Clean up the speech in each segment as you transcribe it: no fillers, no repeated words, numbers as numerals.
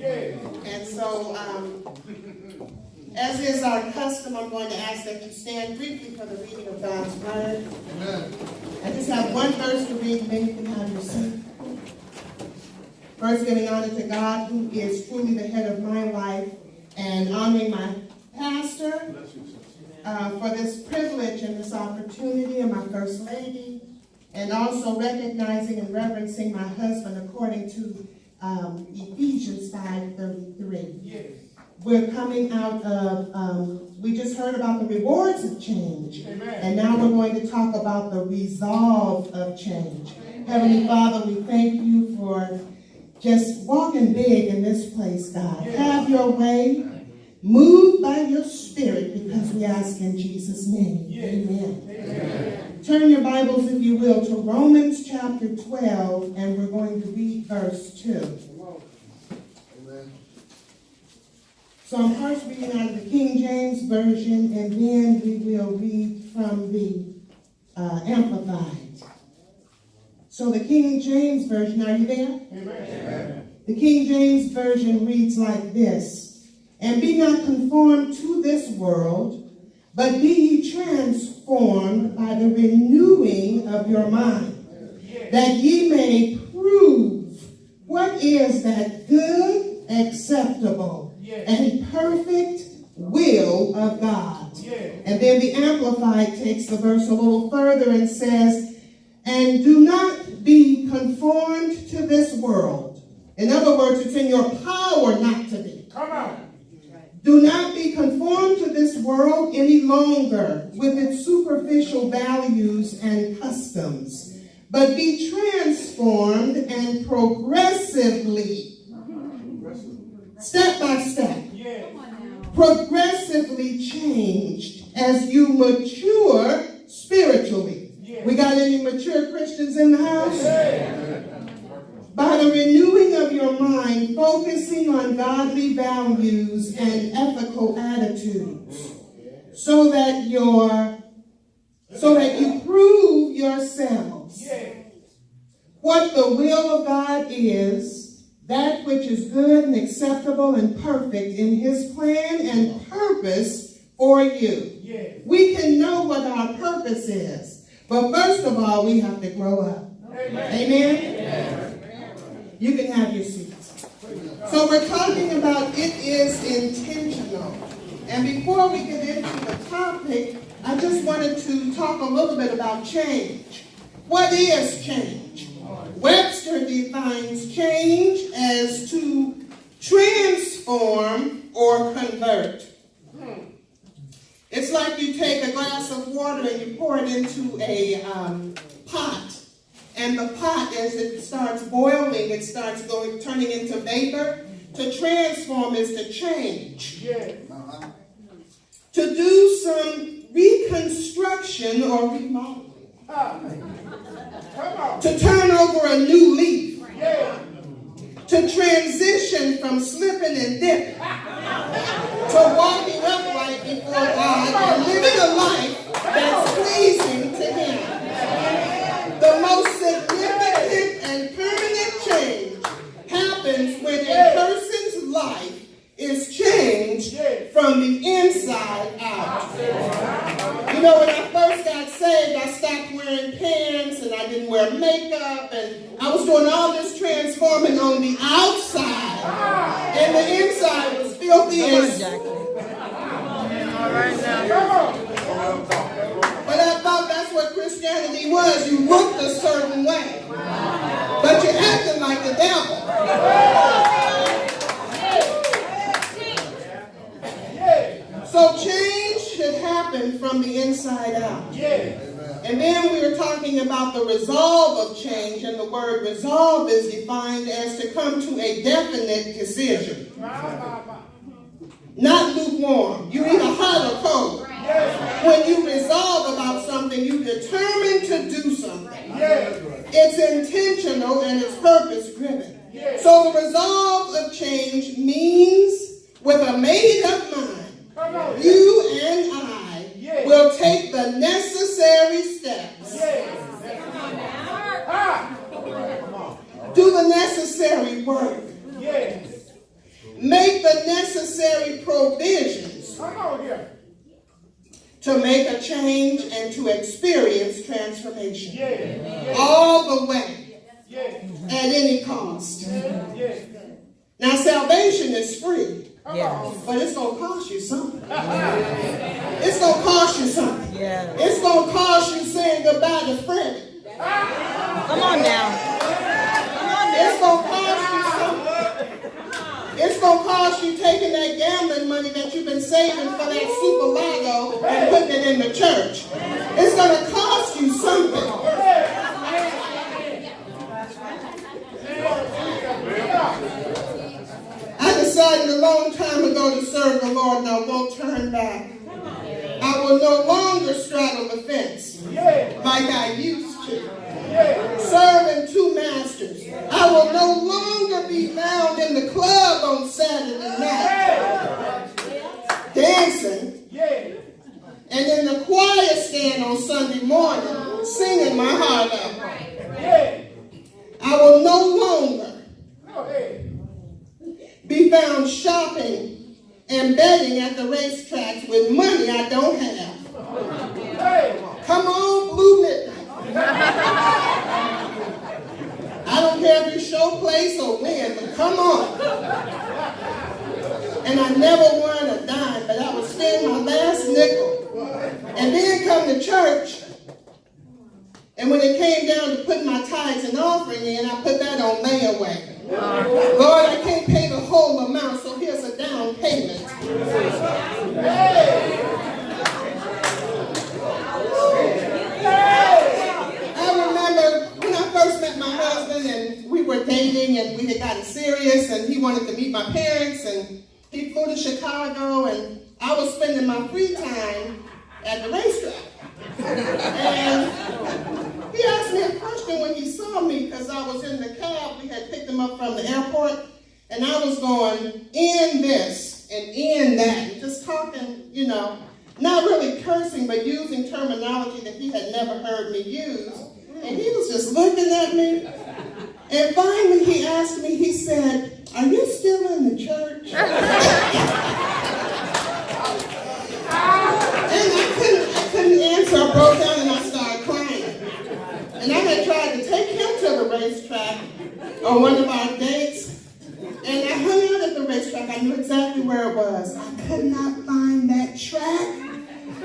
And so, as is our custom, I'm going to ask that you stand briefly for the reading of God's Word. Amen. I just have one verse to read, then you can have your seat. First, giving honor to God, who is truly the head of my life, and honoring my pastor for this privilege and this opportunity, and my first lady, and also recognizing and reverencing my husband according to Ephesians 5:33. Yes. We're coming out of, we just heard about the rewards of change. Amen. And now we're going to talk about the resolve of change. Amen. Heavenly Father, we thank you for just walking big in this place, God. Yes. Have your way. Move by your Spirit, because we ask in Jesus' name. Yes. Amen. Amen. Turn your Bibles, if you will, to Romans chapter 12, and we're going to read verse 2. Amen. So I'm first reading out of the King James Version, and then we will read from the Amplified. So the King James Version, are you there? Amen. The King James Version reads like this. And be not conformed to this world, but be ye transformed by the renewing of your mind, that ye may prove what is that good, acceptable, and perfect will of God. And then the Amplified takes the verse a little further and says, and do not be conformed to this world. In other words, it's in your power not to be. Come on. Do not be conformed to this world any longer with its superficial values and customs, but be transformed and progressively, step by step, progressively changed as you mature spiritually. We got any mature Christians in the house? By the renewing of your mind, focusing on godly values and ethical attitudes, so that you prove yourselves what the will of God is, that which is good and acceptable and perfect in his plan and purpose for you. We can know what our purpose is, but first of all, we have to grow up. Amen? You can have your seats. So we're talking about it is intentional. And before we get into the topic, I just wanted to talk a little bit about change. What is change? Webster defines change as to transform or convert. It's like you take a glass of water and you pour it into a pot. And the pot, as it starts boiling, it starts turning into vapor. To transform is to change. To do some reconstruction or remodeling. To turn over a new leaf. To transition from slipping and dipping to walking upright before God and living a life that's pleasing to him. The most significant and permanent change happens when a person's life is changed from the inside out. You know, when I first got saved, I stopped wearing pants and I didn't wear makeup, and I was doing all this transforming on the outside, and the inside was filthy as... All right now. But I thought that's what Christianity was. You looked a certain way, but you're acting like the devil. So change should happen from the inside out. And then we were talking about the resolve of change, and the word resolve is defined as to come to a definite decision. Not lukewarm. You either hot or cold. When you resolve about something, you determine to do something. It's intentional and it's purpose driven. So the resolve of change means, with a made up mind, you and I will take the necessary steps. Do the necessary work. make the necessary provisions to make a change and to experience transformation. All the way, at any cost. Now, salvation is free, but it's going to cost you something. It's going to cost you something. It's going to cost you saying goodbye to Freddie. Come on now. It's going to cost you something. It's going to cost you taking that gambling money that you've been saving for that Super Lago and putting it in the church. It's going to cost you something. I decided a long time ago to serve the Lord, and I won't turn back. I will no longer straddle the fence like I used to. Serving two masters. I will no longer be found in the club on Saturday night dancing, and in the choir stand on Sunday morning singing my heart out. I will no longer be found shopping and betting at the racetracks with money I don't have. Come on, Blue Midnight. I don't care if you show place or win, but come on. And I never won a dime, but I would spend my last nickel and then come to church. And when it came down to putting my tithes and offering in, I put that on layaway. Lord, I can't pay the whole amount, so here's a down payment. I remember when I first met my husband and we were dating and we had gotten serious and he wanted to meet my parents and he flew to Chicago and I was spending my free time at the racetrack. And he asked me a question when he saw me because I was in the cab. We had picked him up from the airport and I was going in this and in that and just talking, you know, not really cursing but using terminology that he had never heard me use. And he was just looking at me. And finally he asked me, he said, "Are you still in the church?" And I couldn't answer. I broke down and I started crying. And I had tried to take him to the racetrack on one of our dates. And I hung out at the racetrack. I knew exactly where it was. I could not find that track.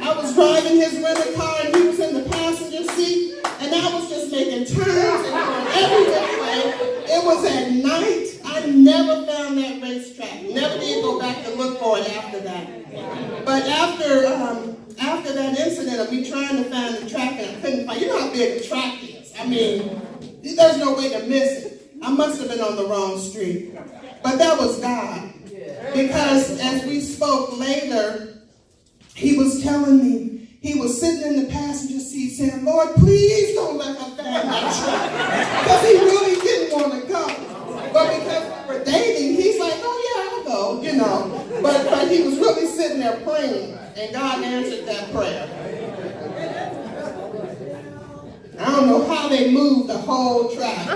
I was driving his rental car and he was in the passenger seat. And I was just making turns and going every which way. It was at night. I never found that racetrack. Never did go back to look for it after that. But after that incident of me trying to find the track and I couldn't find, you know how big the track is. I mean, there's no way to miss it. I must have been on the wrong street. But that was God. Because as we spoke later, he was telling me, he was sitting in the passenger seat saying, "Lord, please don't let her find that track." Because he really didn't want to go. But because we were dating, he's like, "Oh yeah, I'll go," you know. But he was really sitting there praying, and God answered that prayer. I don't know how they moved the whole track.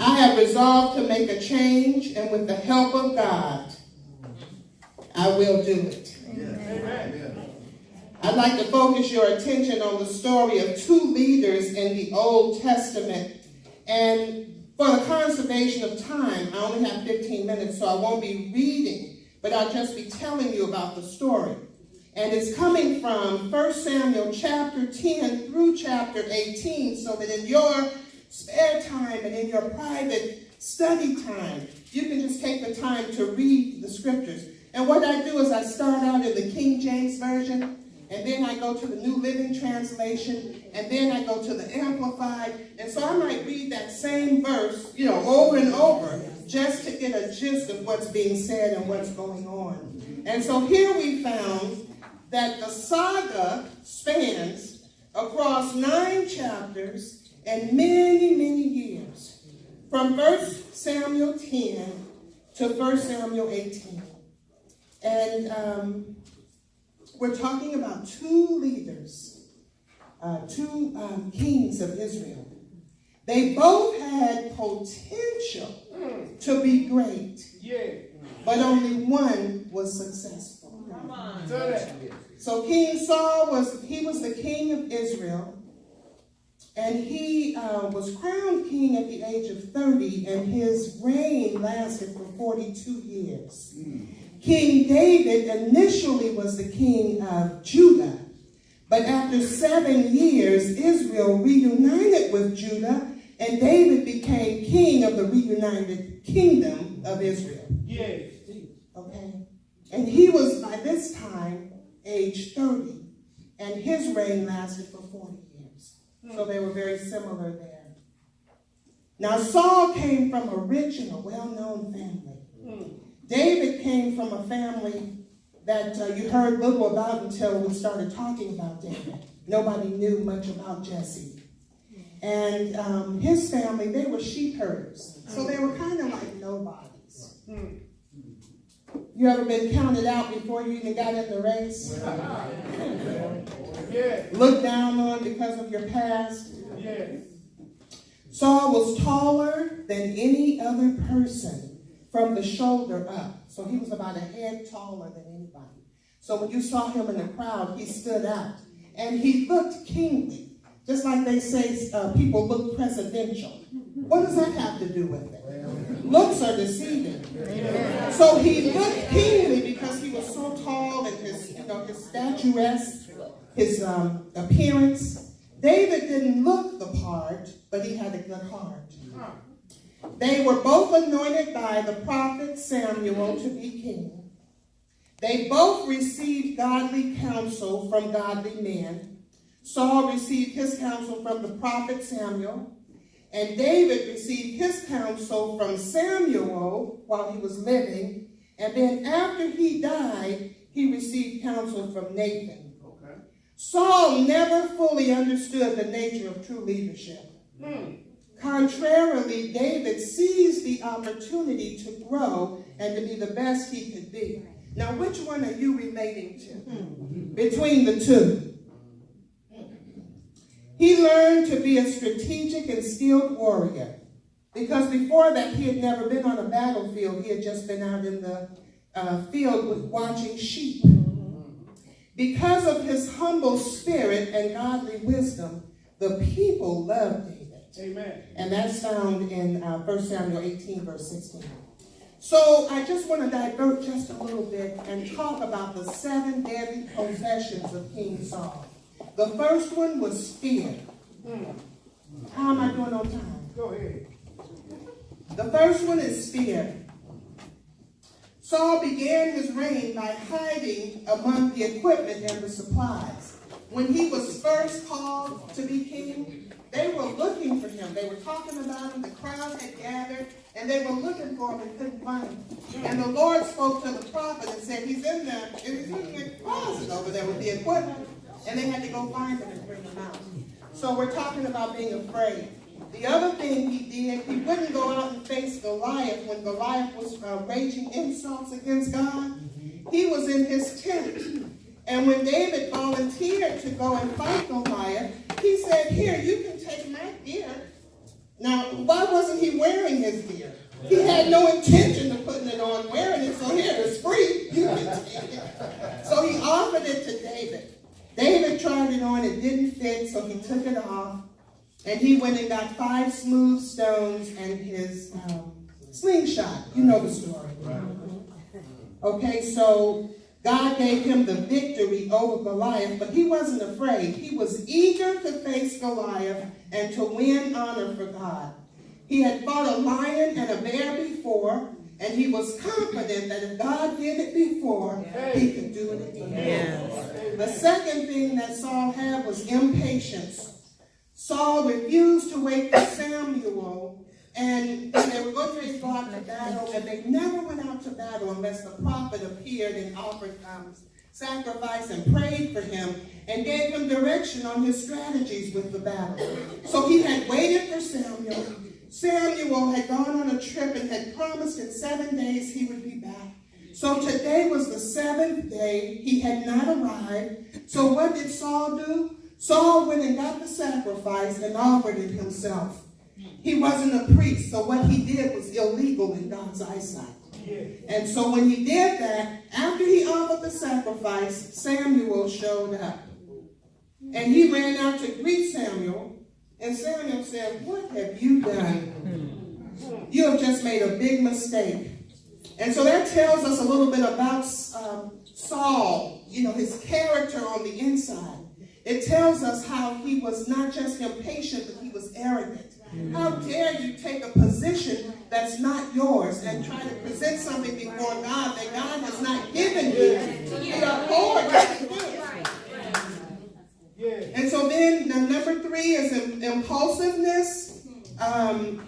I have resolved to make a change, and with the help of God, I will do it. Amen. I'd like to focus your attention on the story of two leaders in the Old Testament. And for the conservation of time, I only have 15 minutes, so I won't be reading, but I'll just be telling you about the story. And it's coming from 1 Samuel chapter 10 through chapter 18, so that in your spare time and in your private study time, you can just take the time to read the scriptures. And what I do is I start out in the King James Version, and then I go to the New Living Translation, and then I go to the Amplified. And so I might read that same verse, you know, over and over, just to get a gist of what's being said and what's going on. And so here we found that the saga spans across 9 chapters and many, many years, from 1 Samuel 10 to 1 Samuel 18. And we're talking about two leaders, two kings of Israel. They both had potential to be great, but only one was successful. So King Saul was the king of Israel, and he was crowned king at the age of 30, and his reign lasted for 42 years. King David initially was the king of Judah, but after 7 years, Israel reunited with Judah, and David became king of the reunited kingdom of Israel. Yes. Okay? And he was, by this time, age 30, and his reign lasted for 40 years. So they were very similar there. Now, Saul came from a rich and a well-known family. David came from a family that you heard little about until we started talking about David. Nobody knew much about Jesse. And his family, they were sheep herders. So they were kind of like nobodies. You ever been counted out before you even got in the race? Looked down on because of your past? Saul was taller than any other person from the shoulder up. So he was about a head taller than anybody. So when you saw him in the crowd, he stood out. And he looked kingly. Just like they say people look presidential. What does that have to do with it? Looks are deceiving. Amen. So he looked kingly because he was so tall, and his statuesque, his appearance. David didn't look the part, but he had a good heart. They were both anointed by the prophet Samuel to be king. They both received godly counsel from godly men. Saul received his counsel from the prophet Samuel, and David received his counsel from Samuel while he was living, and then after he died, he received counsel from Nathan. Okay. Saul never fully understood the nature of true leadership. Contrarily, David seized the opportunity to grow and to be the best he could be. Now, which one are you relating to between the two? He learned to be a strategic and skilled warrior, because before that he had never been on a battlefield. He had just been out in the field watching sheep. Because of his humble spirit and godly wisdom, the people loved David. Amen. And that's found in 1 Samuel 18, verse 16. So I just want to divert just a little bit and talk about the 7 deadly possessions of King Saul. The first one was fear. How am I doing on time? Go ahead. The first one is fear. Saul began his reign by hiding among the equipment and the supplies. When he was first called to be king, they were looking for him. They were talking about him. The crowd had gathered, and they were looking for him and couldn't find him. And the Lord spoke to the prophet and said, he's in there. He's in the closet over there with the equipment. And they had to go find him and bring him out. So we're talking about being afraid. The other thing he did, he wouldn't go out and face Goliath when Goliath was raging insults against God. He was in his tent. And when David volunteered to go and fight Goliath, he said, here, you can take my gear. Now, why wasn't he wearing his gear? He had no intention of putting it on, wearing it, so here, it's free. You can take it. So he offered it to David. David tried it on, it didn't fit, so he took it off. And he went and got 5 smooth stones and his slingshot. You know the story. Okay, so God gave him the victory over Goliath, but he wasn't afraid. He was eager to face Goliath and to win honor for God. He had fought a lion and a bear before, and he was confident that if God did it before, he could do it again. Yes. The second thing that Saul had was impatience. Saul refused to wait for Samuel, and they were going to go out to battle, and they never went out to battle unless the prophet appeared and offered sacrifice and prayed for him and gave him direction on his strategies with the battle. So he had waited for Samuel. Samuel had gone on a trip and had promised in 7 days he would be back. So today was the 7th day. He had not arrived. So what did Saul do? Saul went and got the sacrifice and offered it himself. He wasn't a priest, so what he did was illegal in God's eyesight. And so when he did that, after he offered the sacrifice, Samuel showed up. And he ran out to greet Samuel. And Samuel said, "What have you done? You have just made a big mistake." And so that tells us a little bit about Saul, his character on the inside. It tells us how he was not just impatient, but he was arrogant. How dare you take a position that's not yours and try to present something before God that God has not given you the authority to do. And so then number 3 is impulsiveness.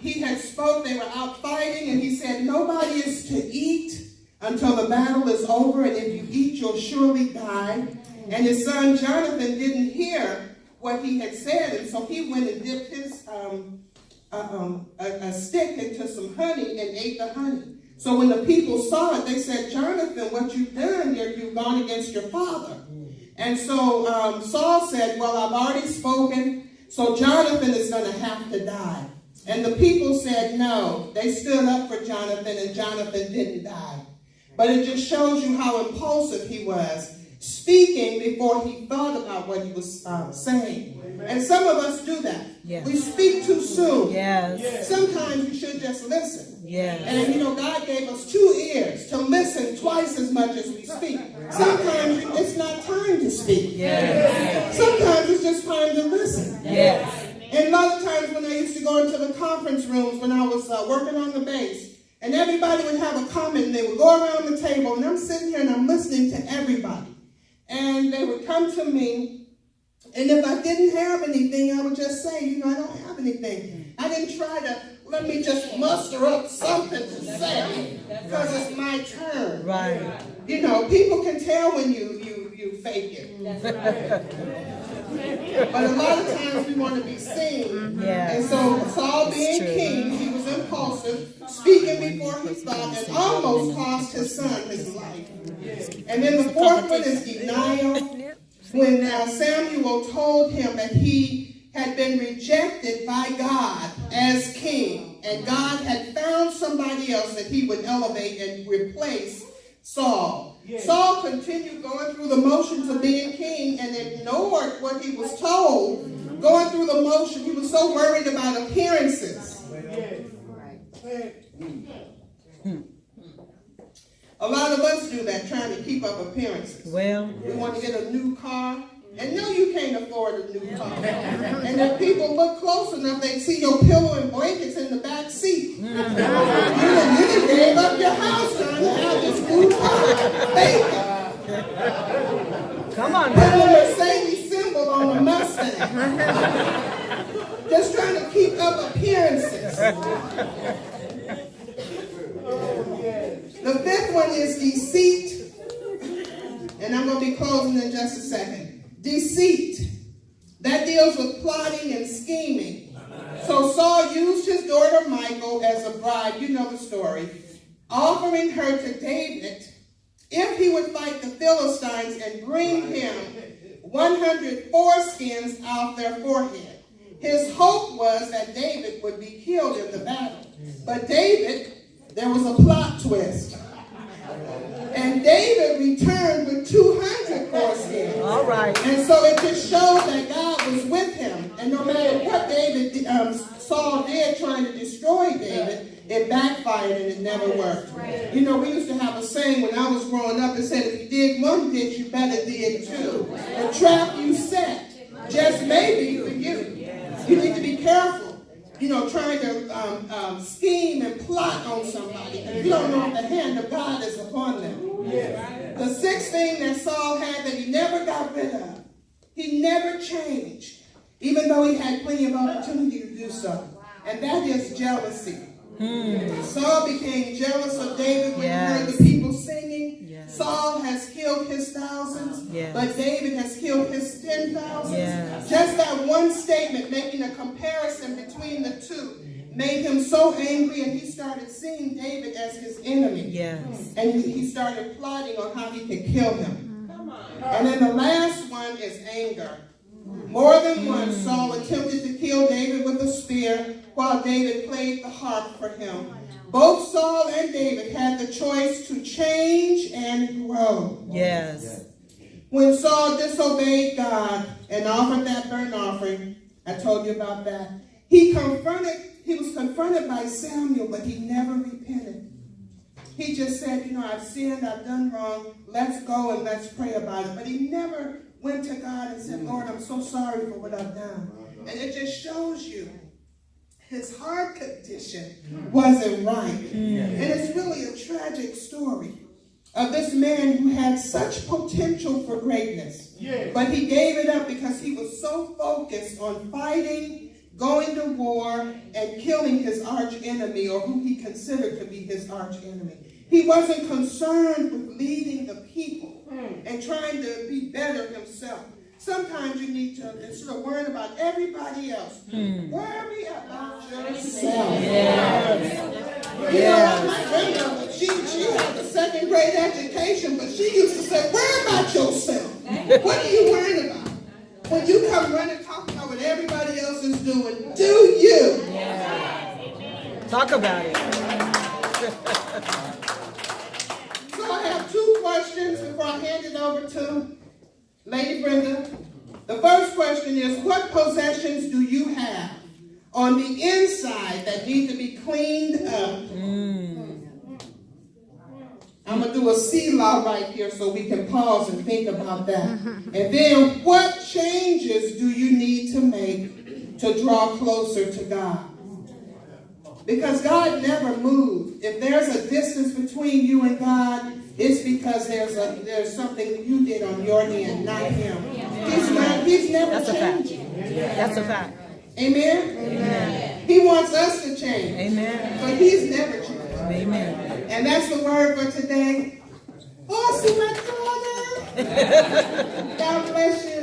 He had spoke, they were out fighting, and he said, "Nobody is to eat until the battle is over, and if you eat, you'll surely die." And his son Jonathan didn't hear what he had said, and so he went and dipped his a stick into some honey and ate the honey. So when the people saw it, they said, "Jonathan, what you've done, you've gone against your father." And so Saul said, "Well, I've already spoken, so Jonathan is going to have to die." And the people said no. They stood up for Jonathan, and Jonathan didn't die. But it just shows you how impulsive he was, speaking before he thought about what he was saying. And some of us do that. Yes. We speak too soon. Yes. Sometimes you should just listen. Yes. And God gave us 2 ears to listen twice as much as we speak. Sometimes it's not time to speak. Yes. Sometimes it's just time to listen. Yes. And a lot of times when I used to go into the conference rooms when I was working on the bass, and everybody would have a comment, and they would go around the table, and I'm sitting here and I'm listening to everybody. And they would come to me, and if I didn't have anything, I would just say, I don't have anything. I didn't try to, let me just muster up something to say, because it's my turn. Right. People can tell when you fake it. But a lot of times we want to be seen. Yeah. And so Saul being king, he was impulsive, speaking before he thought, and almost cost his son his life. And then the 4th one is denial. When Samuel told him that he had been rejected by God as king, and God had found somebody else that he would elevate and replace Saul. Saul continued going through the motions of being king and ignored what he was told. Going through the motion, he was so worried about appearances. A lot of us do that, trying to keep up appearances. Well, we want to get a new car, and no, you can't afford a new car. And if people look close enough, they see your pillow and blankets in the back seat. You done gave up your house trying to have this new car. Thank you. Come on, put a Mercedes symbol on a Mustang. Just trying to keep up appearances. The 5th one is deceit. And I'm going to be closing in just a second. Deceit. That deals with plotting and scheming. So Saul used his daughter Michal as a bride. You know the story. Offering her to David if he would fight the Philistines and bring him 100 foreskins off their forehead. His hope was that David would be killed in the battle. But there was a plot twist. And David returned with 200 foreskins. All right. And so it just showed that God was with him. And no matter what Saul did trying to destroy David, it backfired and it never worked. Right. We used to have a saying when I was growing up. It said, if you dig one ditch, you better dig 2. The trap you set just may be for you. You need to be careful. Trying to scheme and plot on somebody. And you don't know if the hand of God is upon them. The 6th thing that Saul had that he never got rid of, he never changed, even though he had plenty of opportunity to do so. And that is jealousy. Saul became jealous of David when he heard the people singing. Yes. Saul has killed his thousands, but David has killed his 10,000. Yes. Just that one statement making a comparison between the two. made him so angry, and he started seeing David as his enemy. Yes. And he started plotting on how he could kill him. And then the last one is anger. More than once, Saul attempted to kill David with a spear while David played the harp for him. Both Saul and David had the choice to change and grow. Yes. When Saul disobeyed God and offered that burnt offering, I told you about that, he was confronted by Samuel, but he never repented. He just said, I've sinned, I've done wrong, let's go and let's pray about it. But he never went to God and said, Lord, I'm so sorry for what I've done. And it just shows you his heart condition wasn't right. And it's really a tragic story of this man who had such potential for greatness. But he gave it up because he was so focused on fighting, going to war, and killing his arch enemy, or who he considered to be his arch enemy. He wasn't concerned with leading the people and trying to be better himself. Sometimes you need to, instead of worrying about everybody else, worry about yourself. My grandmother, she had a second grade education, but she used to say, worry about yourself. What are you worrying about? When you come running talking about what everybody else is doing, do you? Talk about it. So I have two questions before I hand it over to Lady Brenda. The first question is, what possessions do you have on the inside that need to be cleaned up? I'm going to do a Selah right here so we can pause and think about that. And then, what changes do you need to make to draw closer to God? Because God never moved. If there's a distance between you and God, it's because there's something you did on your end, not him. He's never changing. That's a fact. Amen? Amen. He wants us to change. Amen. But he's never changed. Amen. And that's the word for today. Oh, see my brother. God bless you.